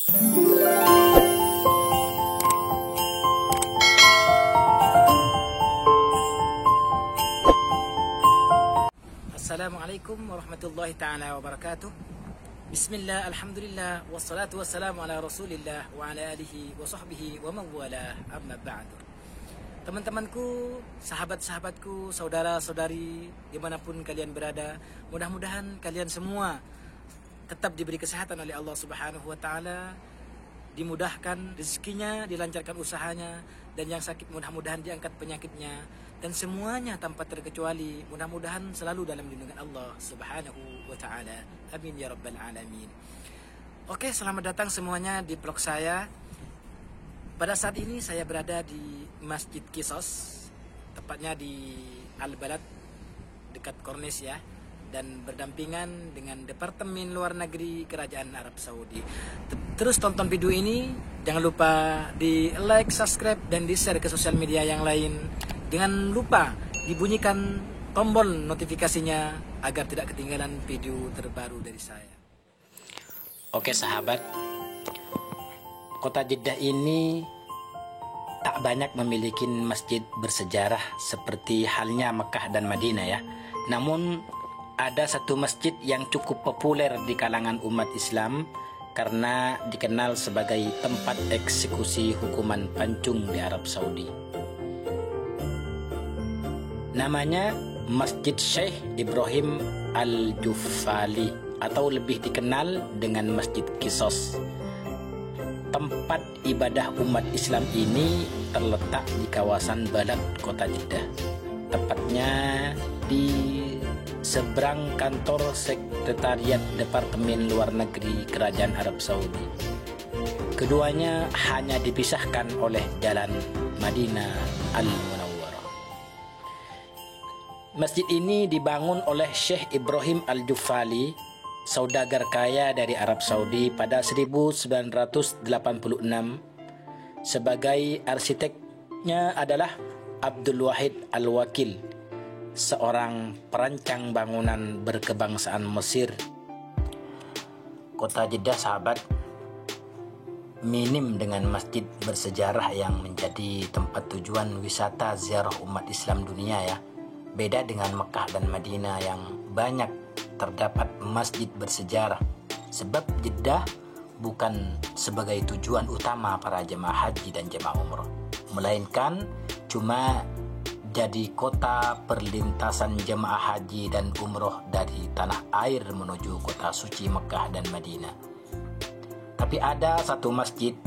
Assalamualaikum warahmatullahi ta'ala wabarakatuh. Bismillah, alhamdulillah, wassalatu wassalamu ala rasulillah wa ala alihi wa sahbihi wa mawala, amma ba'du. Teman-temanku, sahabat-sahabatku, saudara-saudari, dimanapun kalian berada, mudah-mudahan kalian semua tetap diberi kesehatan oleh Allah Subhanahu wa Ta'ala, dimudahkan rezekinya, dilancarkan usahanya, dan yang sakit mudah-mudahan diangkat penyakitnya, dan semuanya tanpa terkecuali mudah-mudahan selalu dalam lindungan Allah Subhanahu wa Ta'ala. Amin ya rabbal alamin. Oke, selamat datang semuanya di vlog saya. Pada saat ini saya berada di Masjid Qisas, tepatnya di Al-Balad dekat Kornis ya, dan berdampingan dengan Departemen Luar Negeri Kerajaan Arab Saudi. Terus tonton video ini, jangan lupa di like, subscribe, dan di share ke sosial media yang lain. Jangan lupa dibunyikan tombol notifikasinya agar tidak ketinggalan video terbaru dari saya. Oke sahabat, kota Jeddah ini tak banyak memiliki masjid bersejarah seperti halnya Mekah dan Madinah ya. Namun ada satu masjid yang cukup populer di kalangan umat Islam karena dikenal sebagai tempat eksekusi hukuman pancung di Arab Saudi. Namanya Masjid Syekh Ibrahim Al-Jufali atau lebih dikenal dengan Masjid Qisas. Tempat ibadah umat Islam ini terletak di kawasan Balad kota Jeddah, tepatnya di seberang kantor Sekretariat Departemen Luar Negeri Kerajaan Arab Saudi. Keduanya hanya dipisahkan oleh Jalan Madinah Al-Munawwarah. Masjid ini dibangun oleh Syekh Ibrahim Al-Jufali, saudagar kaya dari Arab Saudi pada 1986. Sebagai arsiteknya adalah Abdul Wahid Al-Wakil, seorang perancang bangunan berkebangsaan Mesir. Kota Jeddah sahabat minim dengan masjid bersejarah yang menjadi tempat tujuan wisata ziarah umat Islam dunia ya. Beda dengan Mekah dan Madinah yang banyak terdapat masjid bersejarah. Sebab Jeddah bukan sebagai tujuan utama para jemaah haji dan jemaah umroh, melainkan cuma jadi kota perlintasan jemaah haji dan umroh dari tanah air menuju kota suci Mekah dan Madinah. Tapi ada satu masjid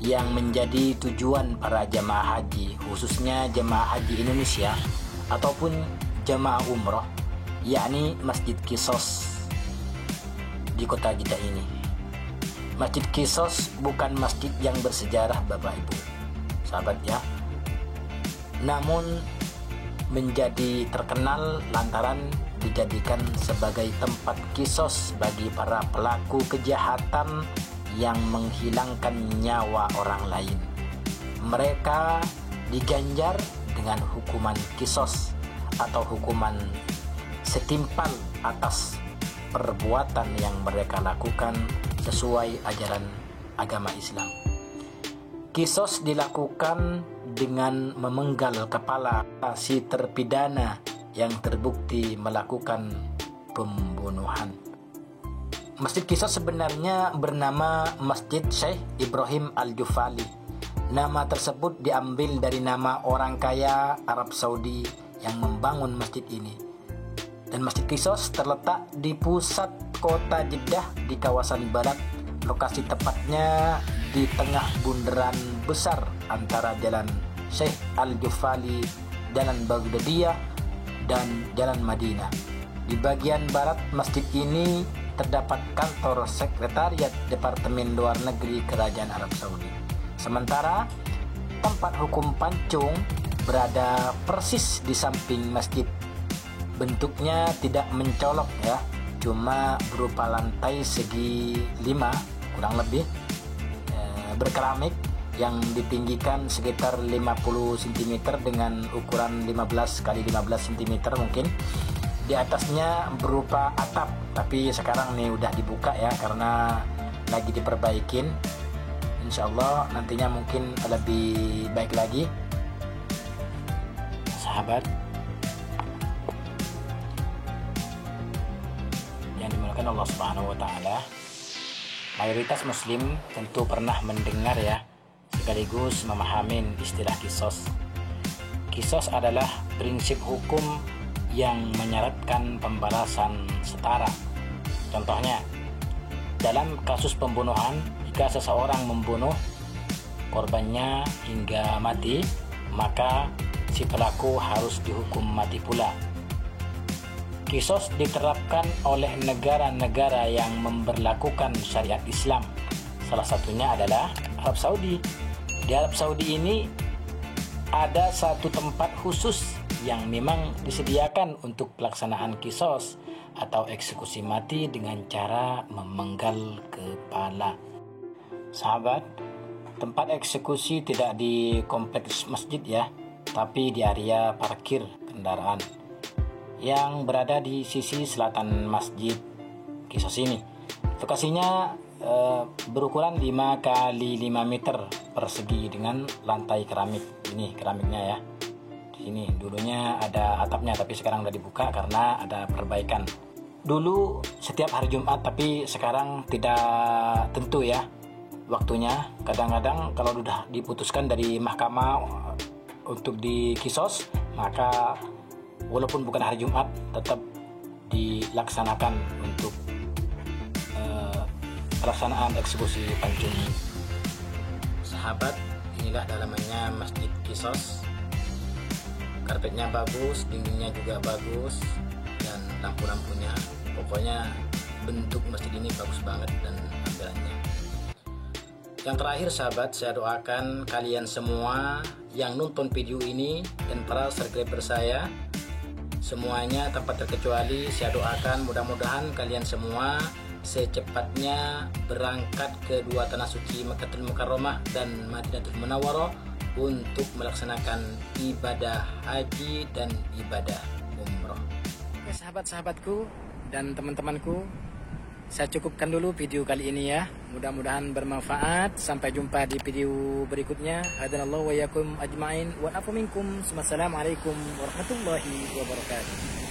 yang menjadi tujuan para jemaah haji, khususnya jemaah haji Indonesia ataupun jemaah umroh, yakni Masjid Qisas di kota Jeddah ini. Masjid Qisas bukan masjid yang bersejarah Bapak Ibu sahabat ya, namun menjadi terkenal lantaran dijadikan sebagai tempat kisos bagi para pelaku kejahatan yang menghilangkan nyawa orang lain. Mereka diganjar dengan hukuman kisos atau hukuman setimpal atas perbuatan yang mereka lakukan sesuai ajaran agama Islam. Kisos dilakukan dengan memenggal kepala si terpidana yang terbukti melakukan pembunuhan. Masjid Qisas sebenarnya bernama Masjid Syekh Ibrahim Al-Jufali. Nama tersebut diambil dari nama orang kaya Arab Saudi yang membangun masjid ini. Dan Masjid Qisas terletak di pusat kota Jeddah di kawasan Balad. Lokasi tepatnya di tengah bundaran besar antara Jalan Syekh Al-Jufali, Jalan Baghdadiyah, dan Jalan Madinah. Di bagian barat masjid ini terdapat kantor Sekretariat Departemen Luar Negeri Kerajaan Arab Saudi. Sementara tempat hukum pancung berada persis di samping masjid. Bentuknya tidak mencolok ya, cuma berupa lantai segi 5 kurang lebih berkeramik yang ditinggikan sekitar 50 cm dengan ukuran 15 x 15 cm mungkin. Di atasnya berupa atap, tapi sekarang nih udah dibuka ya karena lagi diperbaikin. Insya Allah nantinya mungkin lebih baik lagi, sahabat yang dimuliakan Allah Subhanahu wa Ta'ala. Mayoritas muslim tentu pernah mendengar ya, sekaligus memahami istilah kisos. Kisos adalah prinsip hukum yang menyaratkan pembalasan setara. Contohnya, dalam kasus pembunuhan, jika seseorang membunuh korbannya hingga mati, maka si pelaku harus dihukum mati pula. Kisos diterapkan oleh negara-negara yang memberlakukan syariat Islam. Salah satunya adalah Arab Saudi. Di Arab Saudi ini ada satu tempat khusus yang memang disediakan untuk pelaksanaan kisos atau eksekusi mati dengan cara memenggal kepala. Sahabat, tempat eksekusi tidak di kompleks masjid ya, tapi di area parkir kendaraan yang berada di sisi selatan masjid kisos ini. Lokasinya berukuran 5 kali 5 meter persegi dengan lantai keramik. Ini keramiknya ya. Di sini dulunya ada atapnya, tapi sekarang udah dibuka karena ada perbaikan. Dulu setiap hari Jumat, tapi sekarang tidak tentu ya waktunya. Kadang-kadang kalau sudah diputuskan dari mahkamah untuk di kisos, maka walaupun bukan hari Jumat tetap dilaksanakan untuk pelaksanaan eksekusi pancung. Sahabat, inilah dalamannya Masjid Kisos. Karpetnya bagus, dindingnya juga bagus, dan lampu-lampunya. Pokoknya bentuk masjid ini bagus banget dan tampilannya. Yang terakhir sahabat, saya doakan kalian semua yang nonton video ini dan para subscriber saya semuanya tanpa terkecuali, saya doakan mudah-mudahan kalian semua secepatnya berangkat ke dua tanah suci Makkahul Mukarramah dan Madinatul Munawwarah untuk melaksanakan ibadah haji dan ibadah umroh. Oke sahabat-sahabatku dan teman-temanku, saya cukupkan dulu video kali ini ya. Mudah-mudahan bermanfaat. Sampai jumpa di video berikutnya. Hadanallahu wa iyyakum ajmain wa afu minkum. Wassalamualaikum warahmatullahi wabarakatuh.